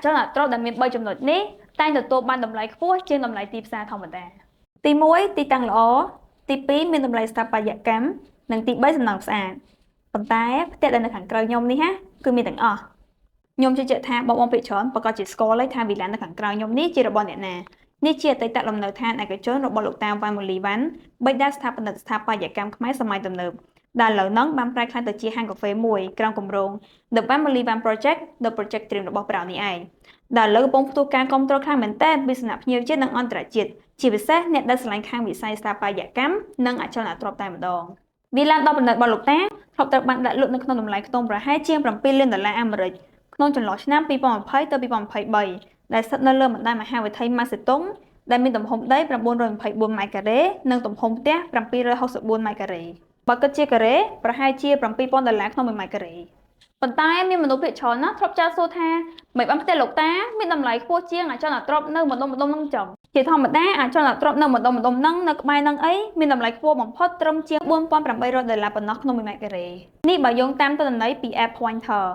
ចលនទ្រព្យដែលមាន3ចំណុចនេះតែងទទួលបានតម្លៃខ្ពស់ជាងតម្លៃទីផ្សារធម្មតាទី1ទីតាំងល្អទី2មានតម្លៃស្ថាបត្យកម្មនិងទី3សំណង់ស្អាតប៉ុន្តែផ្ទះដែលនៅខាងក្រៅខ្ញុំនេះគឺមានទាំងអស់ខ្ញុំជឿជាក់ថាបងភាគច្រើនប្រកាសជាស្គាល់ហើយថាវីឡានៅខាងក្រៅខ្ញុំនេះជារបស់អ្នកណានេះជាអតីតលំនៅឋានឯកជនរបស់លោកតាវ៉ាន់ម៉ូលីវ៉ាន់បិតាស្ថាបនិកស្ថាបត្យកម្មខ្មែរសម័យទំនើបដែលឥឡូវហ្នឹងបានប្រែក្លាយទៅជាហាងកាហ្វេមួយក្រោមគម្រោង The Van Molivan Project The Project Dream របស់ប្រៅនេះឯងដែលឥឡូវកំពុងផ្ទុះការគ្រប់គ្រងខ្លាំងមែនទែនពីសំណាក់ភ្ញៀវជាតិនិងអន្តរជាតិជាពិសេសអ្នកដែលស្រឡាញ់ខាងវិស័យស្ថាបត្យកម្មនិងអចលនទ្រព្យតែម្ដងវីឡាដ៏ប្រណិតរបស់លោកតាធ្លាប់ត្រូវបានដាក់លក់នៅក្នុងតម្លៃខ្ទង់ប្រហែលជាង7លានដុល្លារអាមេរិកក្នុងចន្លោះឆ្នាំ2020ទៅ2023ដែលស្ថិតនៅលើបណ្ដាមហាវិថីម៉ាសេតុងដែលមានទំហំដី924ម៉ែត្រការ៉េនិងទំហំផ្ទះ764ម៉ែត្រការ៉េបើគិតជាការ៉េប្រហែលជា$7000ក្នុង1ម៉ែត្រការ៉េប៉ុន្តែមានមនុស្សភាគច្រើនណាស់ធ្លាប់ចាត់សួរថាមិនបានផ្ទះលោកតាមានតម្លៃខ្ពស់ជាងអចលនទ្រព្យនៅម្ដុំនឹងចឹងជាធម្មតាអចលនទ្រព្យនៅម្ដុំហ្នឹងនៅក្បែរហ្នឹងអីមានតម្លៃខ្ពស់បំផុតត្រឹមជាង$4800ប៉ុណ្ណោះក្នុង1ម៉ែត្រការ៉េនេះបើយោងតាមទិន្នន័យពី App Pointer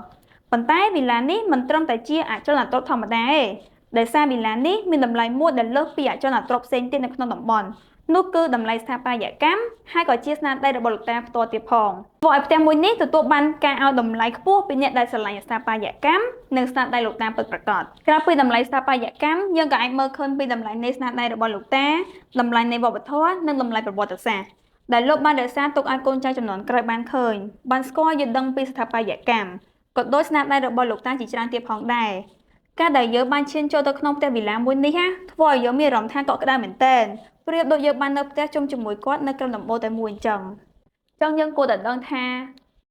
ប៉ុន្តែវីឡានេះមិនត្រឹមតែជាអចលនទ្រព្យធម្មតាទេដោយសារវីឡានេះមានតម្លៃមួយដែលលើសពីអចលនទ្រព្យផ្សេងទៀតនៅក្នុងតំបន់នោះគឺតម្លៃស្ថាបត្យកម្មហើយក៏ជាស្នាដៃរបស់លោកតាផ្ទាល់ទៀតផងធ្វើឲ្យផ្ទះមួយនេះទទួលបានការឲ្យតម្លៃខ្ពស់ពីអ្នកដែលស្រឡាញ់ស្ថាបត្យកម្មនិងស្នាដៃលោកតាពិតប្រាកដក្រៅពីតម្លៃស្ថាបត្យកម្មយើងក៏អាចមើលឃើញពីតម្លៃនៃស្នាដៃរបស់លោកតាតម្លៃនៃវប្បធម៌និងតម្លៃប្រវត្តិសាស្ត្រដែលលោកបានរក្សាទុកឲ្យកូនចៅជំនាន់ក្រោយបានឃើញបានស្គាល់យល់ដឹងពីស្ថាបត្យកម្មក៏ដូចស្នាដៃរបស់លោកតាជាច្រើនទៀតផងដែរការដែលយើងបានឈានចូលទៅក្នុងផ្ទះវីឡាមួយនេះធ្វើឲ្យយើងមានអារម្មណ៍ថាកក់ក្ដៅមែនទែនប្រៀបដូចយើងបាននៅផ្ទះជុំជាមួយគាត់នៅក្រោមដំបូលតែមួយអញ្ចឹងយើងគួរតែដឹងថា